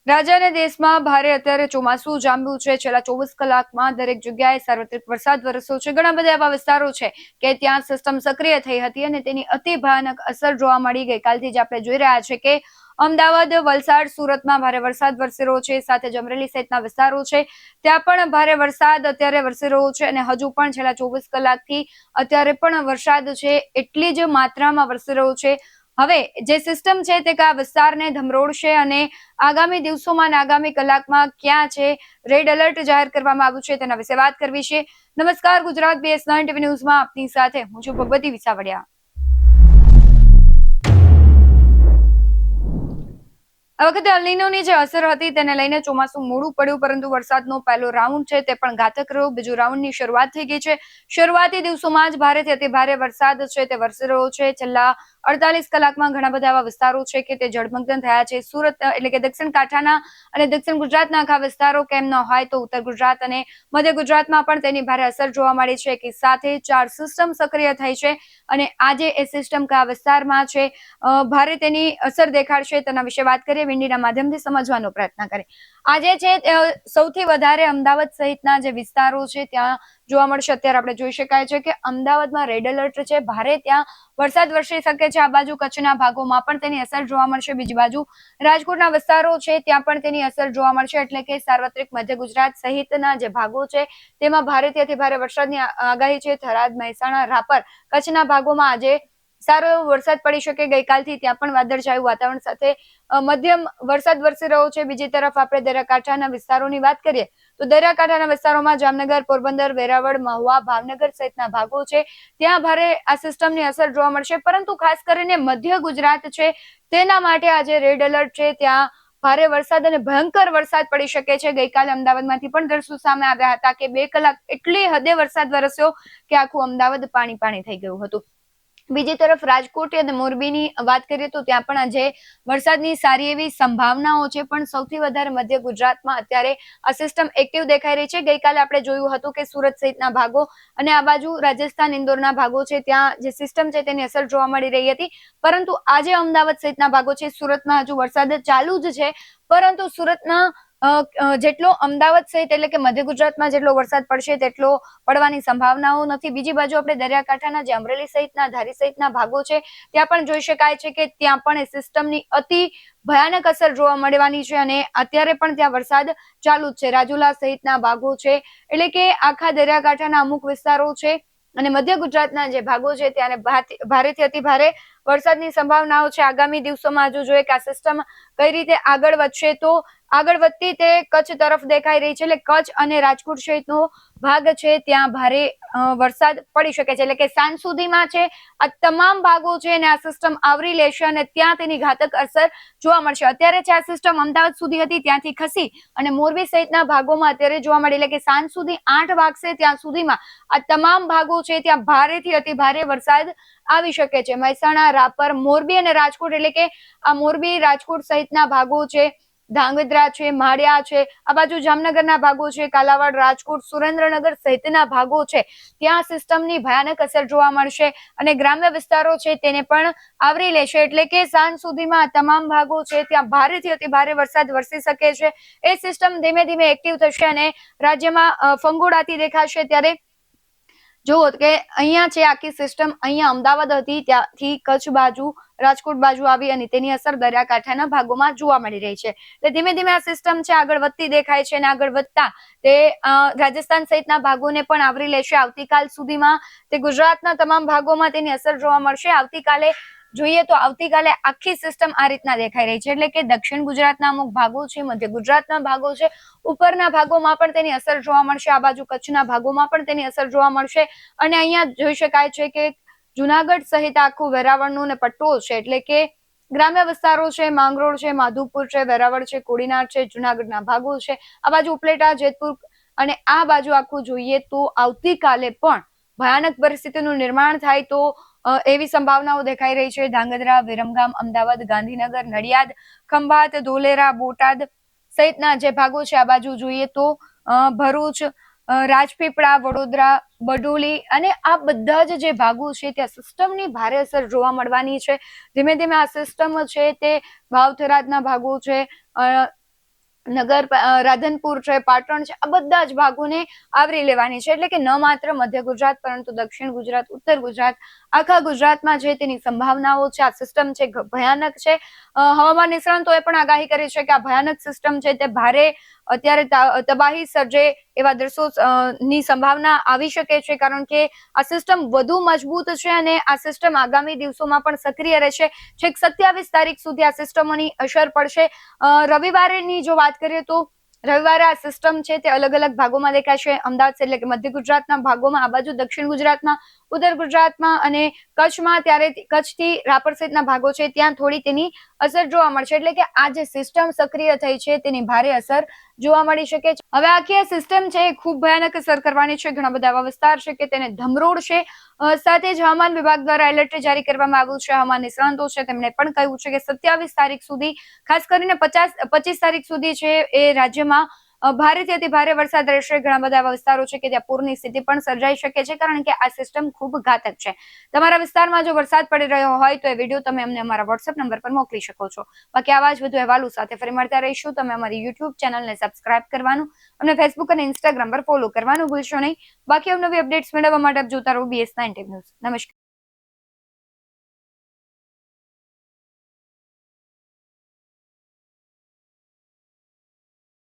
રાજ્ય અને દેશમાં ભારે અત્યારે ચોમાસું જામ્યું છે. છેલ્લા 24 કલાકમાં દરેક જગ્યાએ સાર્વત્રિક વરસાદ વરસ્યો છે. ઘણા બધા એવા વિસ્તારો છે કે ત્યાં સિસ્ટમ સક્રિય થઈ હતી અને તેની અતિ ભયાનક અસર જોવા મળી. ગઈકાલથી જ આપણે જોઈ રહ્યા છે કે અમદાવાદ, વલસાડ, સુરતમાં ભારે વરસાદ વરસી રહ્યો છે. સાથે જ અમરેલી સહિતના વિસ્તારો છે ત્યાં પણ ભારે વરસાદ અત્યારે વરસી રહ્યો છે અને હજુ પણ છેલ્લા 24 કલાકથી અત્યારે પણ વરસાદ છે એટલી જ માત્રામાં વરસી રહ્યો છે. હવે જે સિસ્ટમ છે તે કયા વિસ્તારને ધમરોળશે અને આગામી દિવસોમાં અને આગામી કલાકમાં ક્યાં છે રેડ એલર્ટ જાહેર કરવામાં આવ્યું છે તેના વિશે વાત કરવી છે. નમસ્કાર, ગુજરાત BS9 ટીવી ન્યૂઝમાં આપની સાથે હું છું ભગવતી વિસાવડિયા. આ વખતે અલ નીનોની જે અસર હતી તેને લઈને ચોમાસું મોડું પડ્યું, પરંતુ વરસાદનો પહેલો રાઉન્ડ છે તે પણ ઘાતક રહ્યો. બીજું રાઉન્ડની શરૂઆત થઈ ગઈ છે. શરૂઆતી દિવસોમાં જ ભારેથી અતિ ભારે વરસાદ છે તે વરસી રહ્યો છે. છેલ્લા 48 કલાકમાં ઘણા બધા એવા વિસ્તારો છે કે તે જળમગ્ન થયા છે. સુરત એટલે કે દક્ષિણ કાંઠાના અને દક્ષિણ ગુજરાતના આખા વિસ્તારો કેમ ન હોય તો ઉત્તર ગુજરાત અને મધ્ય ગુજરાતમાં પણ તેની ભારે અસર જોવા મળી છે કે સાથે 4 સિસ્ટમ સક્રિય થઈ છે અને આજે એ સિસ્ટમ કયા વિસ્તારમાં છે ભારે તેની અસર દેખાડશે તેના વિશે વાત કરીએ, વિંડીના માધ્યમથી સમજવાનો પ્રયત્ન કરીએ. આજે છે સૌથી વધારે અમદાવાદ સહિતના જે વિસ્તારો છે ત્યાં જોવા મળશે. અત્યારે આપણે જોઈ શકાય છે કે અમદાવાદમાં રેડ એલર્ટ છે. ભારે ત્યાં વરસાદ વરસી શકે છે. આ બાજુ કચ્છના ભાગોમાં પણ તેની અસર જોવા મળશે. બીજી બાજુ રાજકોટના વિસ્તારો છે ત્યાં પણ તેની અસર જોવા મળશે. એટલે કે સાર્વત્રિક મધ્ય ગુજરાત સહિતના જે ભાગો છે તેમાં ભારેથી અતિ ભારે વરસાદની આગાહી છે. થરાદ, મહેસાણા, રાપર, કચ્છના ભાગોમાં આજે સારો એવો વરસાદ પડી શકે. ગઈકાલથી ત્યાં પણ વાદળછાયું વાતાવરણ સાથે મધ્યમ વરસાદ વરસી રહ્યો છે. બીજી તરફ આપણે દરિયાકાંઠાના વિસ્તારોની વાત કરીએ તો દરિયાકાંઠાના વિસ્તારોમાં જામનગર, પોરબંદર, વેરાવળ, મહુવા, ભાવનગર સહિતના ભાગો છે ત્યાં ભારે આ સિસ્ટમની અસર જોવા મળશે. પરંતુ ખાસ કરીને મધ્ય ગુજરાત છે તેના માટે આજે રેડ એલર્ટ છે. ત્યાં ભારે વરસાદ અને ભયંકર વરસાદ પડી શકે છે. ગઈકાલે અમદાવાદમાંથી પણ દ્રશ્યો સામે આવ્યા હતા કે 2 કલાક એટલી હદે વરસાદ વરસ્યો કે આખું અમદાવાદ પાણી પાણી થઈ ગયું હતું. બીજી તરફ રાજકોટ અને મોરબીની વાત કરીએ તો ત્યાં પણ આજે વરસાદની સારી એવી સંભાવનાઓ છે. પણ સૌથી વધારે મધ્ય ગુજરાતમાં અત્યારે આ સિસ્ટમ એક્ટિવ દેખાઈ રહી છે. ગઈકાલે આપણે જોયું હતું કે સુરત સહિતના ભાગો અને આ બાજુ રાજસ્થાન, ઇન્દોરના ભાગો છે ત્યાં જે સિસ્ટમ છે તેની અસર જોવા મળી રહી હતી. પરંતુ આજે અમદાવાદ સહિતના ભાગો છે, સુરતમાં હજુ વરસાદ ચાલુ જ છે. પરંતુ સુરતના જેટલો અમદાવાદ સહિત એટલે કે મધ્ય ગુજરાતમાં જેટલો વરસાદ પડશે તેટલો પડવાની સંભાવનાઓ નથી. બીજી બાજુ આપણે દરિયાકાંઠાના જે અમરેલી સહિતના, ધારી સહિતના ભાગો છે ત્યાં પણ જોઈ શકાય છે કે ત્યાં પણ એ સિસ્ટમની અતિ ભયાનક અસર જોવા મળવાની છે અને અત્યારે પણ ત્યાં વરસાદ ચાલુ જ છે. રાજુલા સહિતના ભાગો છે એટલે કે આખા દરિયાકાંઠાના અમુક વિસ્તારો છે અને મધ્ય ગુજરાતના જે ભાગો છે ત્યાં ભારેથી અતિ ભારે વરસાદની સંભાવનાઓ છે. આગામી દિવસોમાં હજુ જોઈએ કે આ સિસ્ટમ કઈ રીતે આગળ વધશે તો આગળ વધતી તે કચ્છ તરફ દેખાઈ રહી છે. એટલે કચ્છ અને રાજકોટ સહિતનો ભાગ છે ત્યાં ભારે વરસાદ પડી શકે છે. એટલે કે સાંજ સુધીમાં છે આ તમામ ભાગો છે અને આ સિસ્ટમ આવરી લેશે અને ત્યાં તેની ઘાતક અસર જોવા મળશે. અત્યારે છે આ સિસ્ટમ અમદાવાદ સુધી હતી ત્યાંથી ખસી અને મોરબી સહિતના ભાગોમાં અત્યારે જોવા મળે. એટલે કે સાંજ સુધી 8 વાગશે ત્યાં સુધીમાં આ તમામ ભાગો છે ત્યાં ભારેથી અતિ ભારે વરસાદ આવી શકે છે. મહેસાણા, રાપર, મોરબી અને રાજકોટ એટલે કે આ મોરબી, રાજકોટ સહિતના ભાગો છે, ધાંગધ્રા છે, માળિયા છે, આ બાજુ જામનગરના ભાગો છે, કાલાવાડ, રાજકોટ, સુરેન્દ્રનગર સહિતના ભાગો છે ત્યાં સિસ્ટમની ભયાનક અસર જોવા મળશે અને ગ્રામ્ય વિસ્તારો છે તેને પણ આવરી લેશે. એટલે કે સાંજ સુધીમાં તમામ ભાગો છે ત્યાં ભારેથી અતિ ભારે વરસાદ વરસી શકે છે. એ સિસ્ટમ ધીમે ધીમે એક્ટિવ થશે અને રાજ્યમાં ફંગોળાતી દેખાશે. ત્યારે જુઓ કે અહીંયા છે આખી સિસ્ટમ અહીંયા અમદાવાદ હતી ત્યાંથી કચ્છ બાજુ, રાજકોટ બાજુ આવી અને તેની અસર દરિયાકાંઠાના ભાગોમાં જોવા મળી રહી છે. એટલે ધીમે ધીમે આ સિસ્ટમ છે આગળ વધતી દેખાય છે અને આગળ વધતા તે રાજસ્થાન સહિતના ભાગોને પણ આવરી લેશે. આવતીકાલ સુધીમાં તે ગુજરાતના તમામ ભાગોમાં તેની અસર જોવા મળશે. આવતીકાલે જોઈએ તો આવતીકાલે આખી સિસ્ટમ આ રીતના દેખાઈ રહી છે. એટલે કે દક્ષિણ ગુજરાતના અમુક ભાગો છે, મધ્ય ગુજરાતના ભાગો છે, ઉપરના ભાગોમાં પણ તેની અસર જોવા મળશે. આ બાજુ કચ્છના ભાગોમાં પણ તેની અસર જોવા મળશે અને અહીંયા જોઈ શકાય છે કે જુનાગઢ સહિત આખું વેરાવળનું ને પટ્ટો છે એટલે કે ગ્રામ્ય વિસ્તારો છે, માંગરોળ છે, માધુપુર છે, વેરાવળ છે, કોડીનાર છે, જુનાગઢના ભાગો છે, આ બાજુ ઉપલેટા, જેતપુર અને આ બાજુ આખું જોઈએ તો આવતીકાલે પણ ભયાનક પરિસ્થિતિનું નિર્માણ થાય તો એવી સંભાવનાઓ દેખાઈ રહી છે. ધાંગધ્રા, વિરમગામ, અમદાવાદ, ગાંધીનગર, નડિયાદ, ખંભાત, ધોલેરા, બોટાદ સહિતના જે ભાગો છે આ બાજુ જોઈએ તો ભરૂચ, રાજપીપળા, વડોદરા, બડોલી અને આ બધા જ જે ભાગો છે ત્યાં સિસ્ટમની ભારે અસર જોવા મળવાની છે. ધીમે ધીમે આ સિસ્ટમ છે તે વાવ થરાદના ભાગો છે, રાધનપુર છે, પાટણ છે, આ બધા જ ભાગોને આવરી લેવાની છે. એટલે કે ન માત્ર મધ્ય ગુજરાત પરંતુ દક્ષિણ ગુજરાત, ઉત્તર ગુજરાત, આખા ગુજરાતમાં જે તેની સંભાવનાઓ છે. આ સિસ્ટમ છે ભયાનક છે. હવામાન નિષ્ણાંતોએ પણ આગાહી કરી છે કે આ ભયાનક સિસ્ટમ છે તે ભારે અત્યારે તબાહી સર્જે એવા દ્રશ્યો ની સંભાવના આવી શકે છે, કારણ કે આ સિસ્ટમ વધુ મજબૂત છે અને આ સિસ્ટમ આગામી દિવસોમાં પણ સક્રિય રહેશે. છેક 27 તારીખ સુધી આ સિસ્ટમોની અસર પડશે. રવિવારેની જો વાત કરીએ તો રવિવારે આ સિસ્ટમ છે તે અલગ અલગ ભાગોમાં દેખાશે. અમદાવાદ એટલે કે મધ્ય ગુજરાતના ભાગોમાં, આ બાજુ દક્ષિણ ગુજરાતમાં, ઉત્તર ગુજરાતમાં અને કચ્છમાં, ત્યારે કચ્છથી રાપર સહિતના ભાગો છે ત્યાં થોડી તેની અસર જોવા મળશે. એટલે કે આ જે સિસ્ટમ સક્રિય થઈ છે તેની ભારે અસર જોવા મળી શકે છે. હવે આખી આ સિસ્ટમ છે એ ખૂબ ભયાનક અસર કરવાની છે. ઘણા બધા એવા વિસ્તાર છે કે તેને ધમરોડશે. સાથે જ હવામાન વિભાગ દ્વારા એલર્ટ જારી કરવામાં આવ્યું છે. હવામાન નિષ્ણાંતો છે તેમણે પણ કહ્યું છે કે 27 તારીખ સુધી, ખાસ કરીને 25 તારીખ સુધી છે એ રાજ્યમાં ભારેથી અતિ ભારે વરસાદ રહેશે. ઘણા બધા એવા વિસ્તારો છે કે ત્યાં પૂરની સ્થિતિ પણ સર્જાઈ શકે છે, કારણ કે આ સિસ્ટમ ખૂબ ઘાતક છે. તમારા વિસ્તારમાં જો વરસાદ પડી રહ્યો હોય તો એ વિડીયો તમે અમને અમારા વોટ્સએપ નંબર પર મોકલી શકો છો. બાકી આવા જ વધુ અહેવાલો સાથે ફરી મળતા રહીશું. તમે અમારી યુટ્યુબ ચેનલને સબસ્ક્રાઇબ કરવાનું, અમને ફેસબુક અને ઇન્સ્ટાગ્રામ પર ફોલો કરવાનું ભૂલશો નહીં. બાકી નવી અપડેટ્સ મેળવવા માટે આપ જોતા રહો BS9 ન્યૂઝ. નમસ્કાર.